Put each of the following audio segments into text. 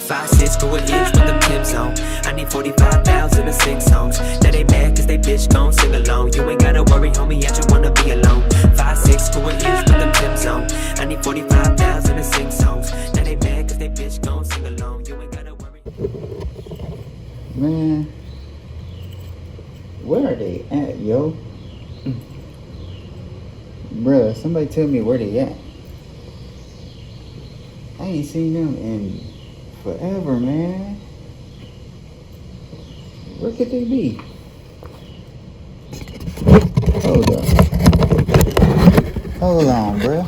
5'6", who it is with them Tim's on. I need 45,000 to sing songs. Now they mad cause they bitch gon' sing along. You ain't gotta worry, homie, I just wanna be alone. 5'6", who it is with them Tim's on. I need 45,000 to sing songs. Now they mad cause they bitch gon' sing along. You ain't gotta worry. Man, where are they at, yo? Bruh, somebody tell me where they at. I ain't seen them in forever, man. Where could they be? Hold up. Hold on, bruh.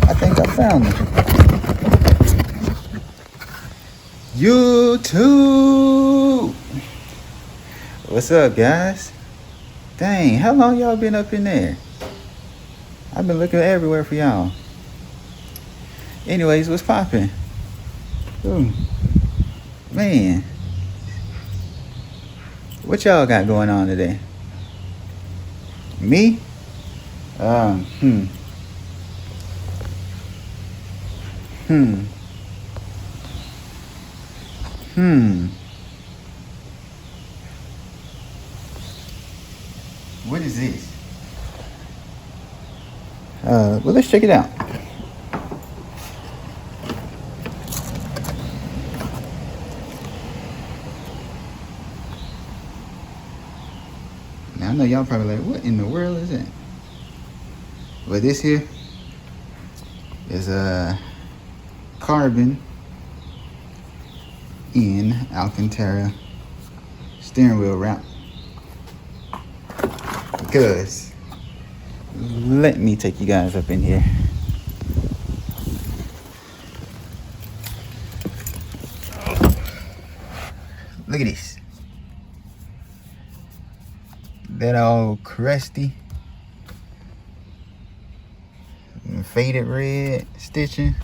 I think I found them. YouTube! What's up, guys? Dang, how long y'all been up in there? I've been looking everywhere for y'all. Anyways, what's poppin'? Man, what y'all got going on today? Me? What is this? Well, let's check it out. Now, I know y'all probably like, what in the world is that? Well, this here is a carbon in Alcantara steering wheel wrap. Because, let me take you guys up in here. Look at this. That all crusty, faded red stitching.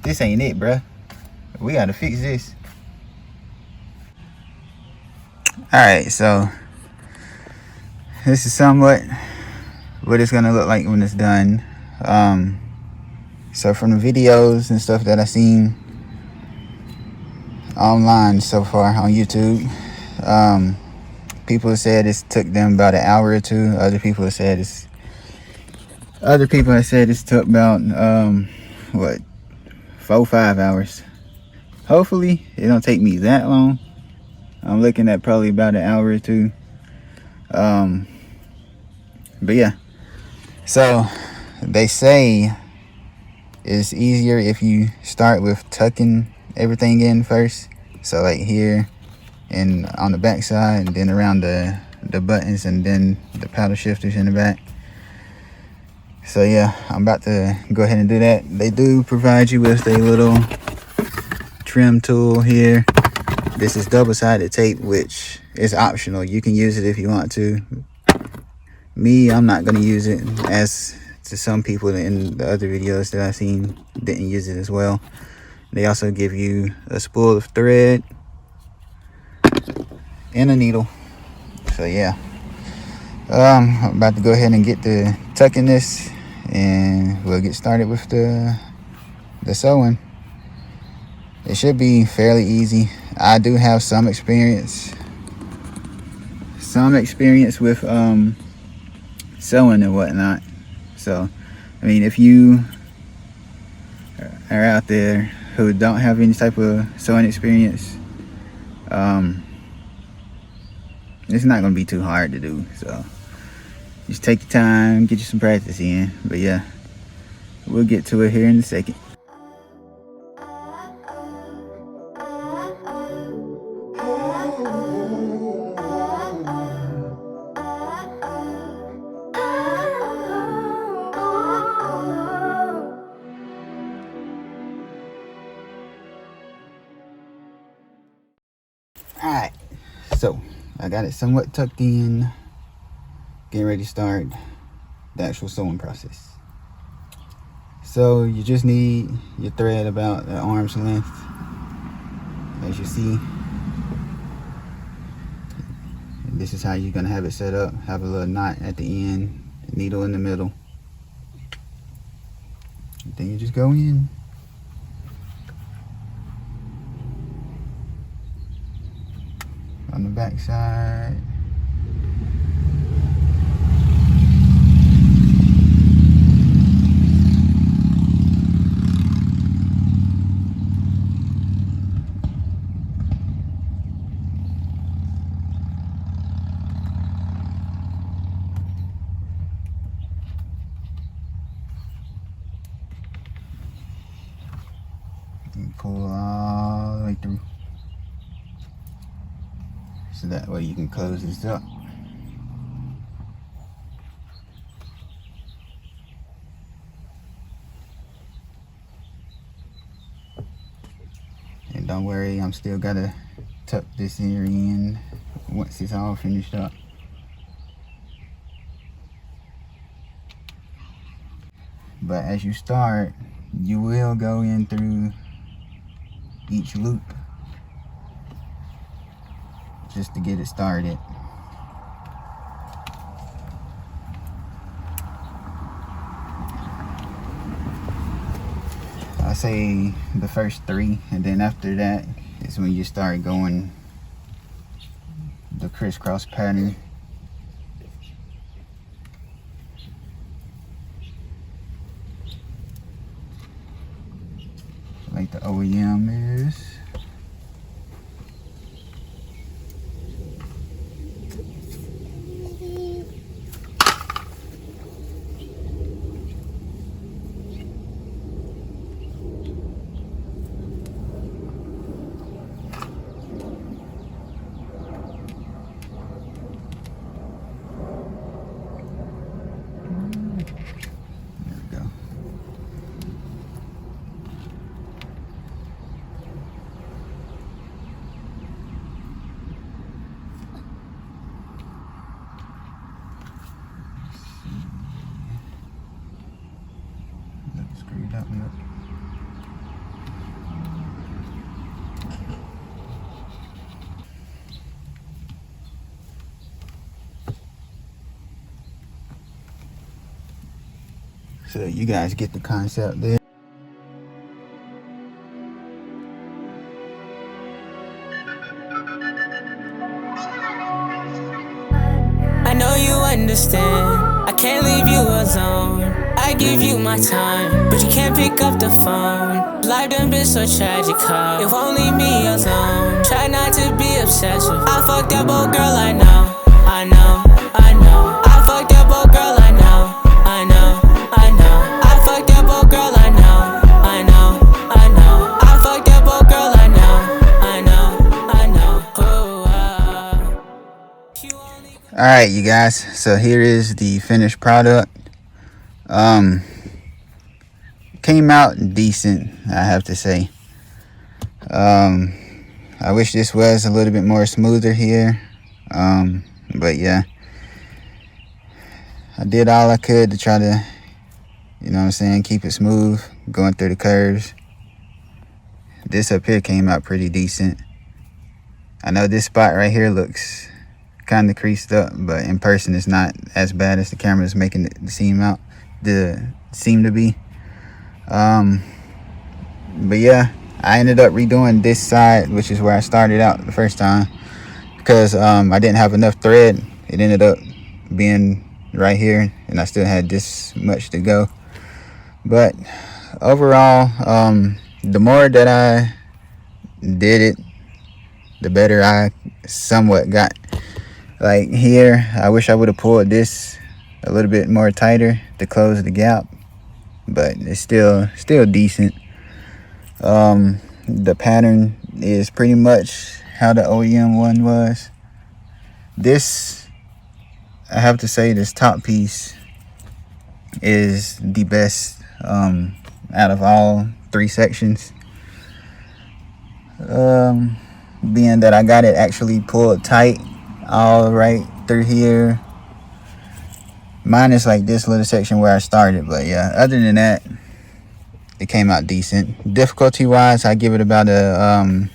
This ain't it, bruh. We gotta fix this. Alright, so this is somewhat what it's gonna look like when it's done. So from the videos and stuff that I've seen online so far on YouTube, people have said it took them about an hour or two. Other people have said it's took about 4 or 5 hours. Hopefully it don't take me that long. I'm looking at probably about an hour or two. But yeah, so they say it's easier if you start with tucking everything in first. So like here and on the back side, and then around the buttons, and then the paddle shifters in the back. So yeah, I'm about to go ahead and do that. They do provide you with a little trim tool here. This is double-sided tape, which is optional. You can use it if you want to. Me, I'm not gonna use it, as to some people in the other videos that I've seen didn't use it as well. They also give you a spool of thread and a needle. So yeah, I'm about to go ahead and get to tucking this, and we'll get started with the sewing. It should be fairly easy. I do have some experience with sewing and whatnot. So I mean, if you are out there who don't have any type of sewing experience, it's not gonna be too hard to do. So just take your time, get you some practice in. But yeah, we'll get to it here in a second. Alright, so I got it somewhat tucked in, getting ready to start the actual sewing process. So you just need your thread about an arm's length, as you see. And this is how you're gonna have it set up. Have a little knot at the end, needle in the middle. And then you just go in. on the back side. You pull all the way through, so that way you can close this up. And don't worry, I'm still gotta tuck this ear in once it's all finished up. But as you start, you will go in through each loop just to get it started. I say the first 3, and then after that is when you start going the crisscross pattern. Like the OEM is. Screwed up. So you guys get the concept there. I know you understand, I can't leave you alone. I give you my time, but you can't pick up the phone. Life done been so tragic, huh? If only me alone. Try not to be obsessive. I fucked that old girl, I know. I fucked that old girl, I know. I fucked that old girl, I know. I fucked that old girl, I know. Alright, you guys, so here is the finished product. Came out decent, I have to say. I wish this was a little bit more smoother here, but yeah, I did all I could to try to, you know what I'm saying, keep it smooth going through the curves. This up here came out pretty decent. I know this spot right here looks kind of creased up, but in person it's not as bad as the camera is making it seem to be. But yeah, I ended up redoing this side, which is where I started out the first time, because I didn't have enough thread. It ended up being right here, and I still had this much to go. But overall, the more that I did it, the better I somewhat got. Like here, I wish I would have pulled this a little bit more tighter to close the gap, but it's still decent. The pattern is pretty much how the OEM one was. This, I have to say, this top piece is the best out of all 3 sections. Being that I got it actually pulled tight all right through here, minus like this little section where I started. But yeah, other than that, it came out decent. Difficulty wise, I give it about a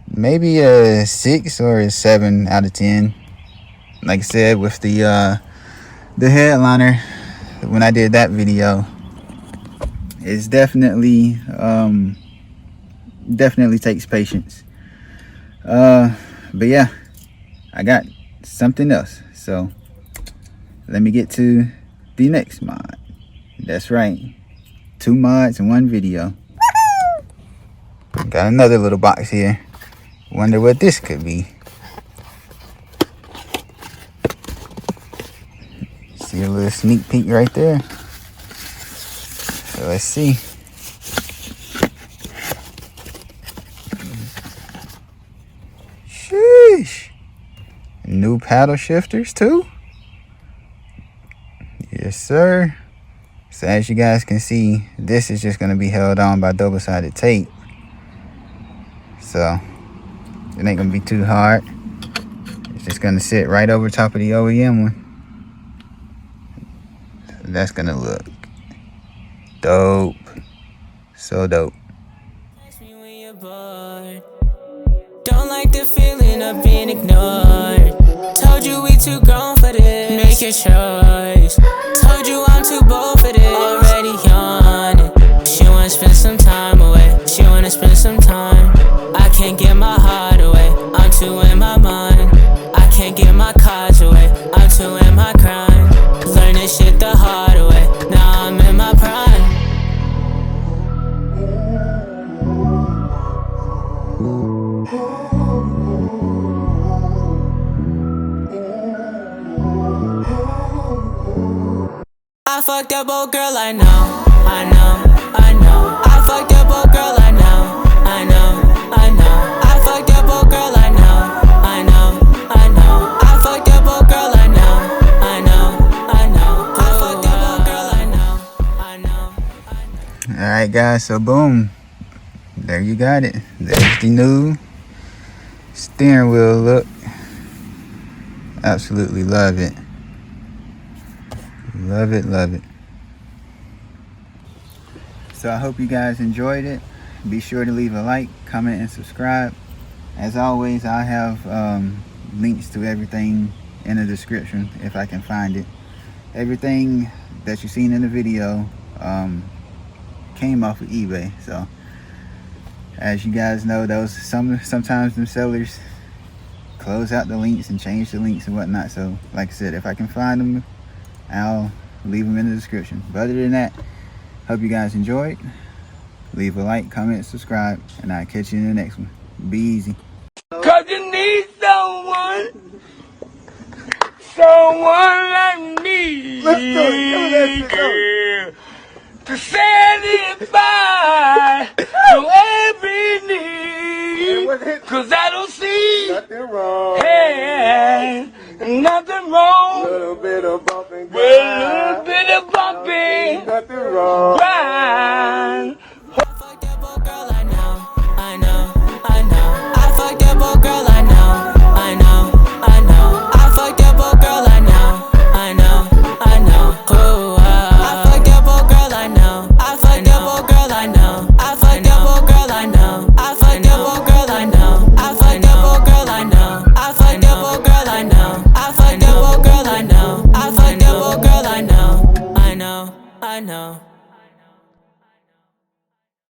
maybe a 6 or a 7 out of 10. Like I said, with the headliner, when I did that video, it's definitely takes patience. But yeah, I got something else. So let me get to the next mod. That's right, 2 mods in 1 video. Got another little box here. Wonder what this could be. See a little sneak peek right there. So let's see. Sheesh. New paddle shifters too. Yes, sir. So as you guys can see, this is just going to be held on by double-sided tape. So it ain't going to be too hard. It's just going to sit right over top of the OEM one. So that's going to look dope. So dope. Don't like the feeling of being ignored. Told you we too grown for this. Make your choice. Told you I'm too bold for this. Already yawning. She wanna spend some time away. She wanna spend some time. I can't get my heart away. I'm too in my mind. I can't get my cards away. I'm too in my grind. Learn this shit the hard way. Now I'm in my prime. I fucked up, old girl, I know, I know, I know. I fucked up, old girl, I know, I know, I know. I fucked up, old girl, I know, I know, I know. I fucked up, old girl, I know, I know, I know. I fucked up, old girl, I know, I know. Alright guys, so boom. There you got it. There's the new steering wheel look. Absolutely love it. Love it, love it. So I hope you guys enjoyed it. Be sure to leave a like, comment, and subscribe. As always, I have links to everything in the description if I can find it. Everything that you've seen in the video came off of eBay. So as you guys know, sometimes them sellers close out the links and change the links and whatnot. So like I said, if I can find them, I'll leave them in the description. But other than that, hope you guys enjoyed. Leave a like, comment, subscribe, and I'll catch you in the next one. Be easy. Cause you need someone like me. Let's do it. Girl, to satisfy your every need. Cause I don't see nothing wrong. Hey, nothing wrong. A little bit of bumping. Well, a little bit of bumping. Nothing wrong.